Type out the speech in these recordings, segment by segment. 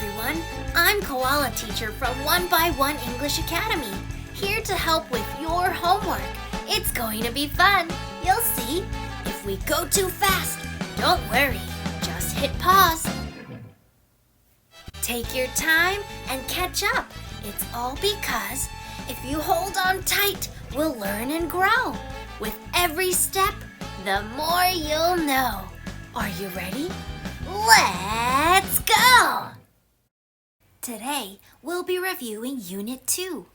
everyone. I'm Koala Teacher from One English Academy, here to help with your homework. It's going to be fun. You'll see. If we go too fast, don't worry. Just hit pause. Take your time and catch up. It's all because if you hold on tight, we'll learn and grow. With every step, the more you'll know. Are you ready? Let's go! Today, we'll be reviewing Unit 2,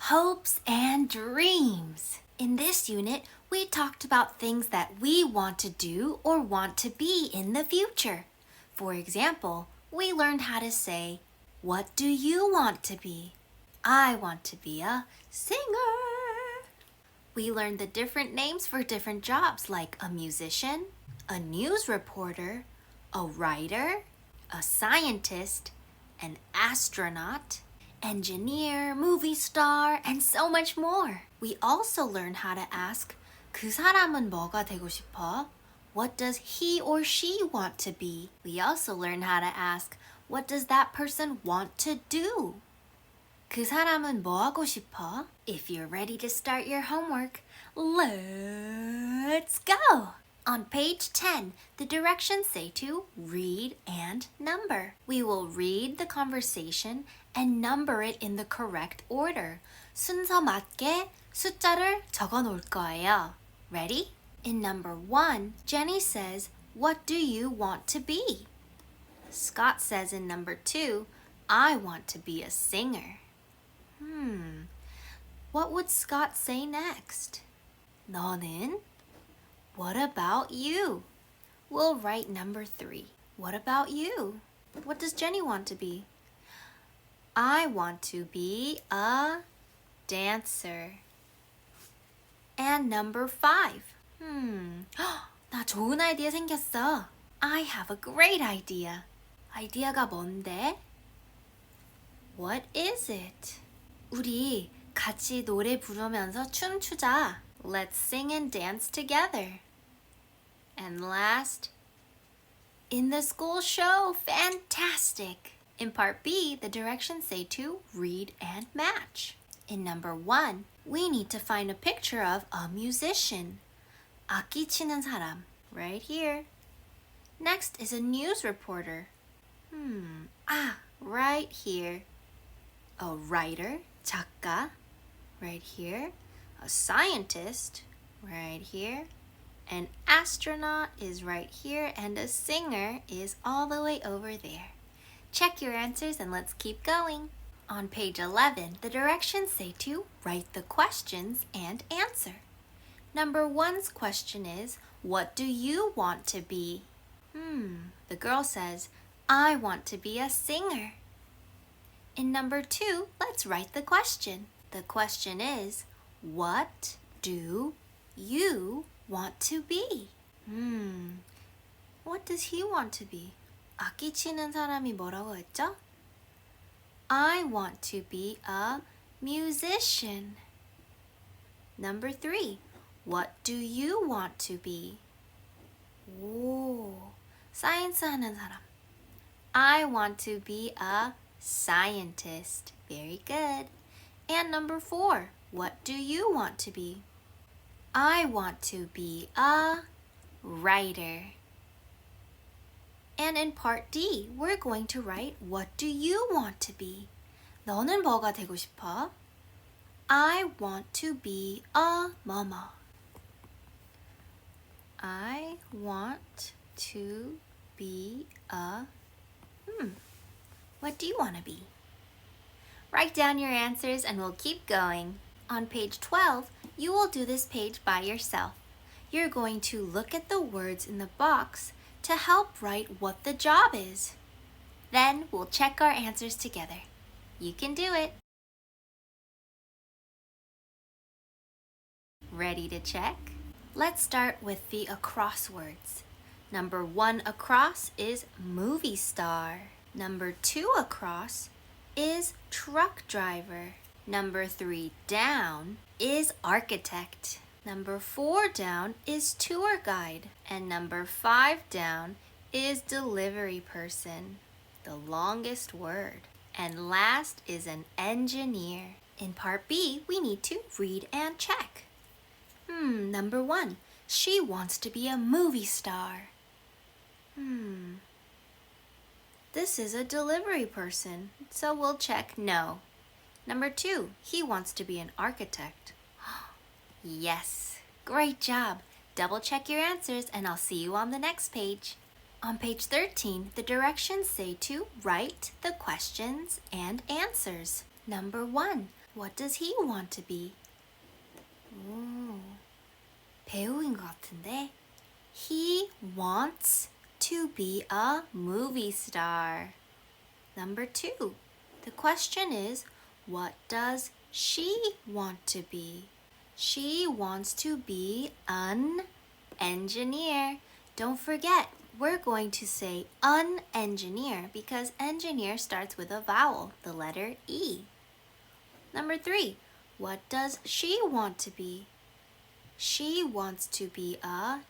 Hopes and Dreams. In this unit, we talked about things that we want to do or want to be in the future. For example, we learned how to say, what do you want to be? I want to be a singer. We learned the different names for different jobs like a musician, a news reporter, a writer, a scientist, an astronaut, engineer, movie star, and so much more. We also learned how to ask, 그 사람은 뭐가 되고 싶어? What does he or she want to be? We also learned how to ask, what does that person want to do? 그 사람은 뭐 하고 싶어? If you're ready to start your homework, let's go! On page 10, the directions say to read and number. We will read the conversation and number it in the correct order. 순서 맞게 숫자를 적어 놓을 거예요. Ready? In number 1, Jenny says, what do you want to be? Scott says in number 2, I want to be a singer. What would Scott say next? 너는? What about you? We'll write number 3. What about you? What does Jenny want to be? I want to be a dancer. And number 5. 나 좋은 아이디어 생겼어. I have a great idea. 아이디어가 뭔데? What is it? 우리 같이 노래 부르면서 춤추자. Let's sing and dance together. And last, in the school show, fantastic! In part B, the directions say to read and match. In number 1, we need to find a picture of a musician. 악기 치는 사람, right here. Next is a news reporter. Right here. A writer, 작가, right here. A scientist, right here. An astronaut is right here, and a singer is all the way over there. Check your answers and let's keep going. On page 11, the directions say to write the questions and answer. Number 1's question is, what do you want to be? The girl says, I want to be a singer. In number 2, let's write the question. The question is, what do you want to be? What does he want to be? 악기 치는 사람이 뭐라고 했죠? I want to be a musician. Number 3, what do you want to be? 사이언스 하는 사람. I want to be a scientist. Very good. And number 4, what do you want to be? I want to be a writer. And in part D, we're going to write, what do you want to be? 너는 뭐가 되고 싶어? I want to be a mama. I want to be a... What do you want to be? Write down your answers and we'll keep going. On page 12, you will do this page by yourself. You're going to look at the words in the box to help write what the job is. Then we'll check our answers together. You can do it. Ready to check? Let's start with the across words. Number 1 across is movie star. Number 2 across is truck driver. Number 3 down is architect. Number 4 down is tour guide. And number 5 down is delivery person. the longest word. And last is an engineer. In part B, we need to read and check. Number 1, she wants to be a movie star. This is a delivery person, so we'll check no. Number 2, he wants to be an architect. Yes, great job. Double check your answers and I'll see you on the next page. On page 13, the directions say to write the questions and answers. Number 1, what does he want to be? 배우인 것 같은데. He wants to be a movie star. Number 2, the question is, what does she want to be? She wants to be an engineer. Don't forget, we're going to say an engineer because engineer starts with a vowel, the letter E. Number 3, what does she want to be? She wants to be a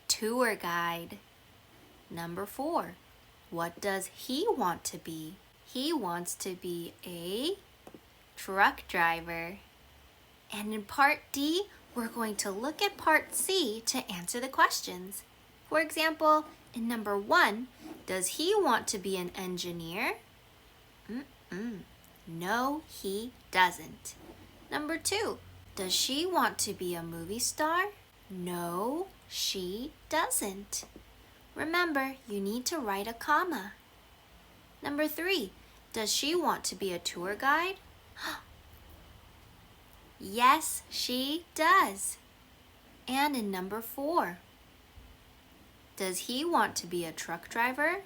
tour guide. Number 4, what does he want to be? He wants to be a truck driver. And in part D, we're going to look at part C to answer the questions. For example, in number 1, does he want to be an engineer? No, he doesn't. Number 2, does she want to be a movie star? No, she doesn't. Remember, you need to write a comma. Number 3, does she want to be a tour guide? Yes, she does. And in number 4, does he want to be a truck driver?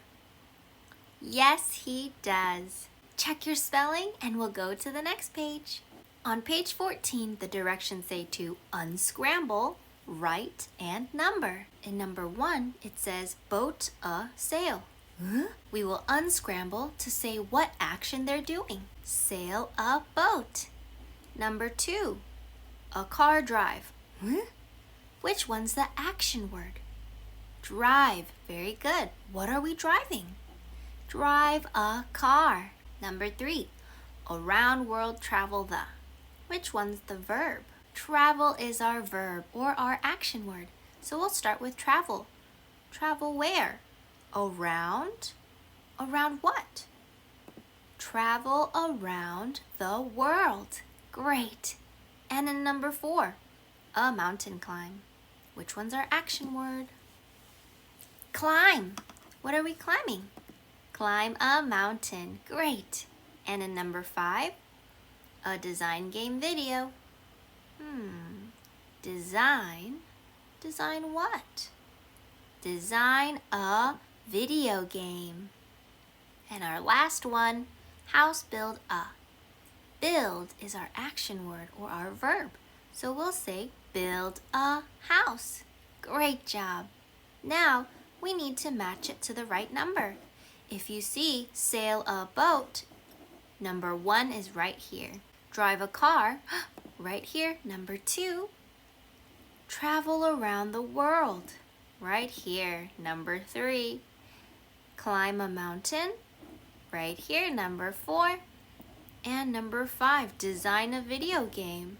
Yes, he does. Check your spelling and we'll go to the next page. On page 14, the directions say to unscramble, write, and number. In number 1, it says boat a sail. We will unscramble to say what action they're doing. Sail a boat. Number 2, a car drive. Which one's the action word? Drive. Very good. What are we driving? Drive a car. Number 3, around world travel the. Which one's the verb? Travel is our verb or our action word. So we'll start with travel. Travel where? Around? Around what? Travel around the world. Great. And in number 4, a mountain climb. Which one's our action word? Climb. What are we climbing? Climb a mountain. Great. And in number 5, a design game video. Design? Design what? Design a video game. And our last one, house build a. Build is our action word or our verb. So we'll say build a house. Great job. Now we need to match it to the right number. If you see sail a boat, number 1 is right here. Drive a car, right here. Number 2, travel around the world, right here. Number 3, climb a mountain, right here. Number 4, and number 5, design a video game.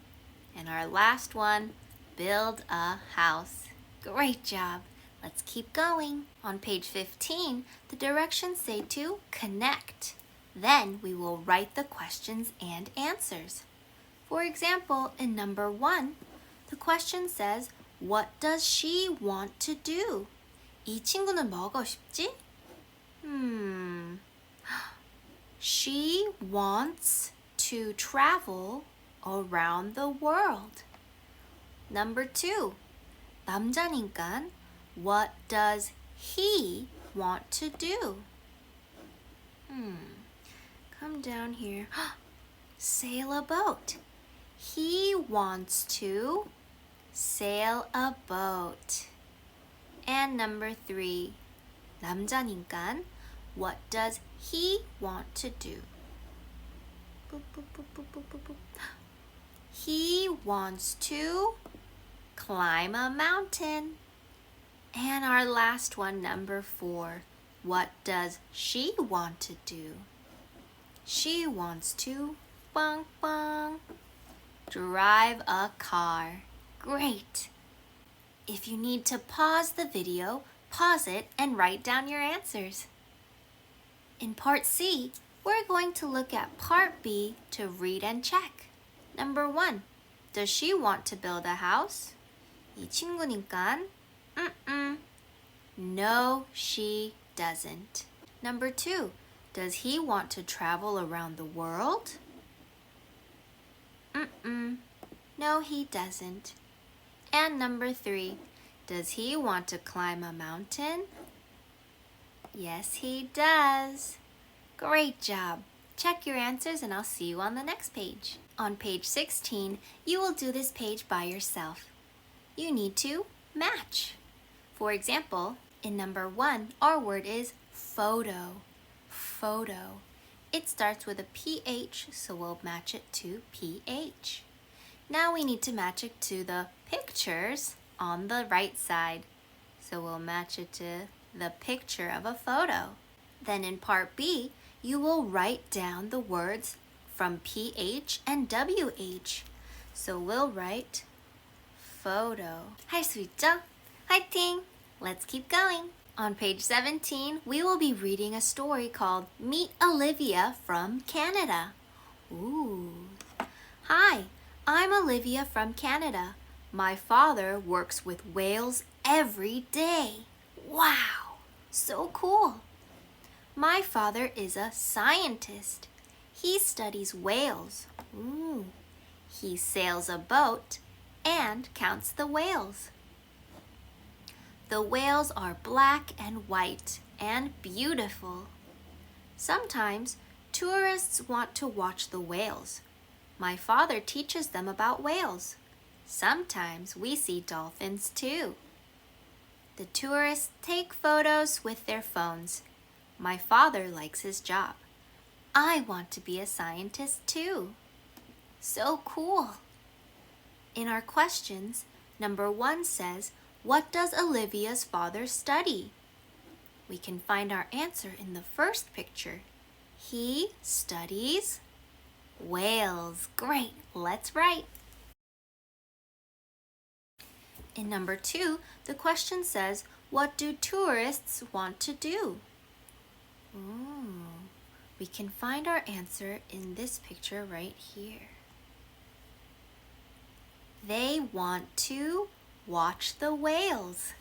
And our last one, build a house. Great job. Let's keep going. On page 15, the directions say to connect. Then we will write the questions and answers. For example, in number 1, the question says, what does she want to do? 이 친구는 뭐 하고 싶지? She wants to travel around the world. Number 2, 남자니까 what does he want to do? Come down here. Sail a boat. He wants to sail a boat. And number 3, 남자니까 what does he want to do? He wants to climb a mountain. And our last one, number 4, What does she want to do? She wants to bang bang drive a car. Great! If you need to pause the video, pause it and write down your answers. In Part C, we're going to look at Part B to read and check. Number 1. Does she want to build a house? 이 친구니까 No, she doesn't. Number 2. Does he want to travel around the world? No, he doesn't. And number 3. Does he want to climb a mountain? Yes, he does. Great job. Check your answers and I'll see you on the next page. On page 16, you will do this page by yourself. You need to match. For example, in number 1, our word is photo. Photo. It starts with a PH, so we'll match it to PH. Now we need to match it to the pictures on the right side. So we'll match it to the picture of a photo. Then in part B, you will write down the words from PH and WH. So we'll write photo. 할 수 있죠? 화이팅! Let's keep going. On page 17, we will be reading a story called Meet Olivia from Canada. Ooh. Hi, I'm Olivia from Canada. My father works with whales every day. Wow, so cool. My father is a scientist. He studies whales. Ooh. He sails a boat and counts the whales. The whales are black and white and beautiful. Sometimes tourists want to watch the whales. My father teaches them about whales. Sometimes we see dolphins too. The tourists take photos with their phones. My father likes his job. I want to be a scientist too. So cool. In our questions, number 1 says, what does Olivia's father study? We can find our answer in the first picture. He studies whales. Great, let's write. In number 2, the question says, what do tourists want to do? Ooh, we can find our answer in this picture right here. They want to watch the whales.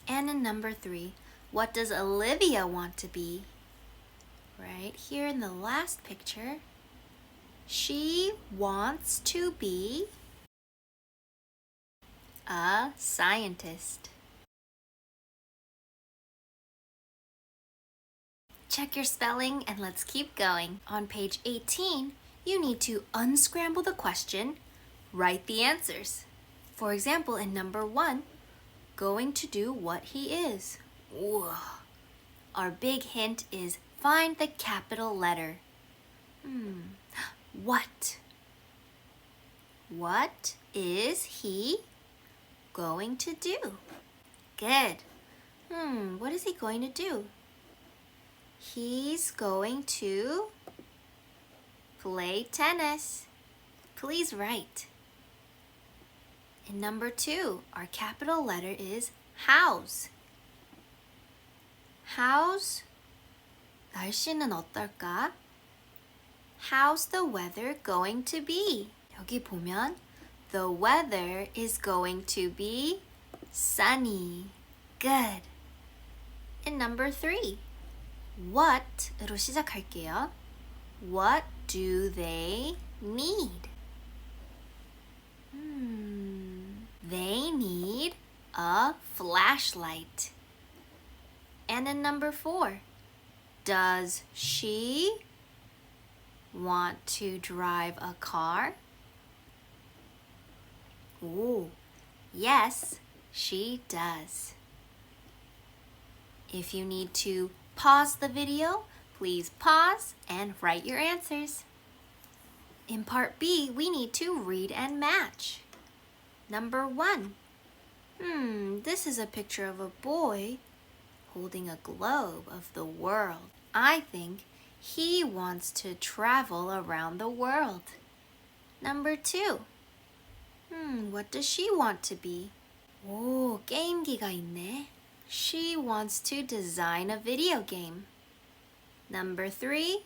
And in number 3, what does Olivia want to be? Right here in the last picture, she wants to be a scientist. Check your spelling and let's keep going. On page 18, you need to unscramble the question, write the answers. For example, in number 1, going to do what he is. Whoa. Our big hint is find the capital letter. What? What is he going to do? Good. What is he going to do? He's going to play tennis. Please write. In number 2, our capital letter is how's. How's 날씨는 어떨까? How's the weather going to be? 여기 보면 the weather is going to be sunny. Good. In number 3, what으로 시작할게요. What do they need? They need a flashlight. And in number 4, does she want to drive a car? Ooh, yes, she does. If you need to pause the video, please pause and write your answers. In part B, we need to read and match. Number 1, This is a picture of a boy holding a globe of the world. I think he wants to travel around the world. Number 2. What does she want to be? 오, 게임기가 있네. She wants to design a video game. Number 3.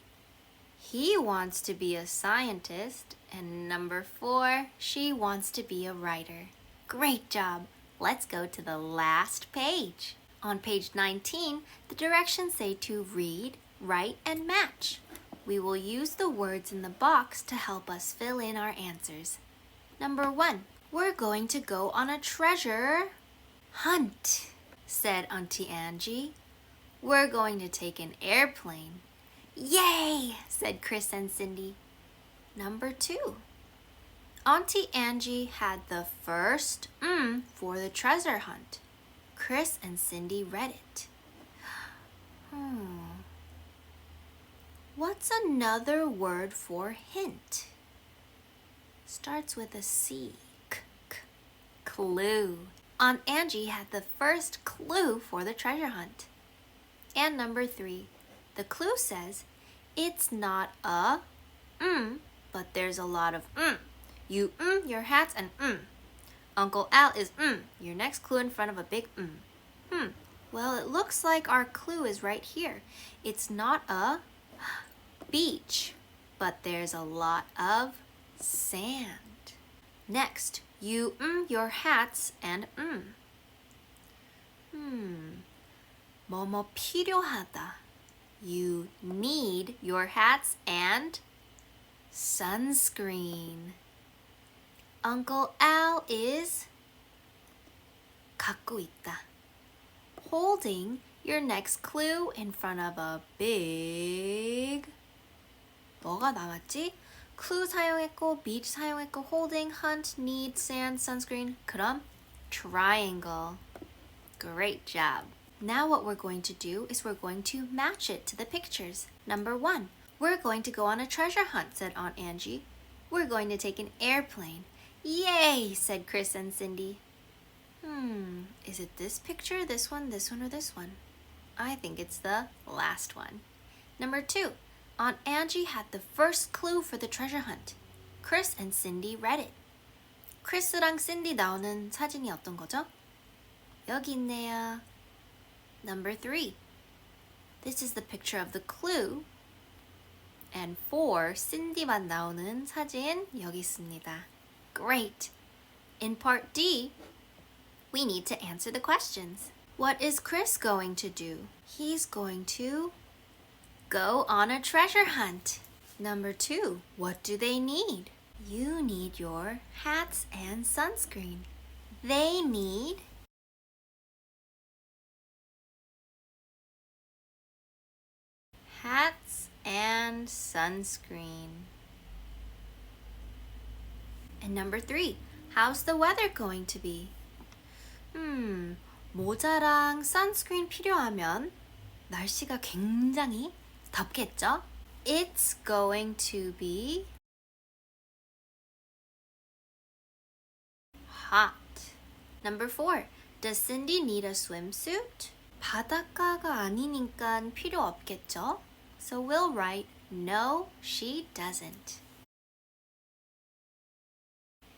He wants to be a scientist. And number 4, she wants to be a writer. Great job. Let's go to the last page. On page 19, the directions say to read, write, and match. We will use the words in the box to help us fill in our answers. Number 1, we're going to go on a treasure hunt, said Auntie Angie. We're going to take an airplane. Yay, said Chris and Cindy. Number 2, Auntie Angie had the first for the treasure hunt. Chris and Cindy read it. What's another word for hint? Starts with a C. Clue. Aunt Angie had the first clue for the treasure hunt. And number 3, the clue says, it's not a but there's a lot of You your hats and Uncle Al is your next clue in front of a big Well, it looks like our clue is right here. It's not a beach, but there's a lot of sand. Next, you your hats and 뭐뭐 필요하다. You need your hats and sunscreen. Uncle Al is 갖고 있다. Holding your next clue in front of a big 뭐가 남았지? clue 사용했고, beach 사용했고, holding, hunt, need, sand, sunscreen. 그럼 triangle. Great job. Now what we're going to do is we're going to match it to the pictures. Number 1, we're going to go on a treasure hunt, said Aunt Angie. We're going to take an airplane. Yay, said Chris and Cindy. Is it this picture, this one, or this one? I think it's the last one. Number 2, Aunt Angie had the first clue for the treasure hunt. Chris and Cindy read it. 크리스랑 신디 나오는 사진이 어떤 거죠? 여기 있네요. Number 3, this is the picture of the clue. And 4, 신디만 나오는 사진 여기 있습니다. Great! In part D, we need to answer the questions. What is Chris going to do? He's going to go on a treasure hunt. Number 2, what do they need? You need your hats and sunscreen. They need hats and sunscreen. And number 3, how's the weather going to be? 모자랑 sunscreen 필요하면 날씨가 굉장히 덥겠죠? It's going to be hot. Number 4, does Cindy need a swimsuit? 바닷가가 아니니까 필요 없겠죠? So we'll write, no, she doesn't.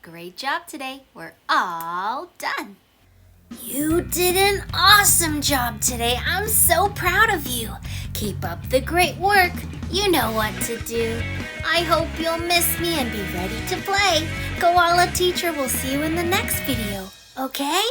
Great job today. We're all done. You did an awesome job today. I'm so proud of you. Keep up the great work. You know what to do. I hope you'll miss me and be ready to play. Koala Teacher will see you in the next video, okay?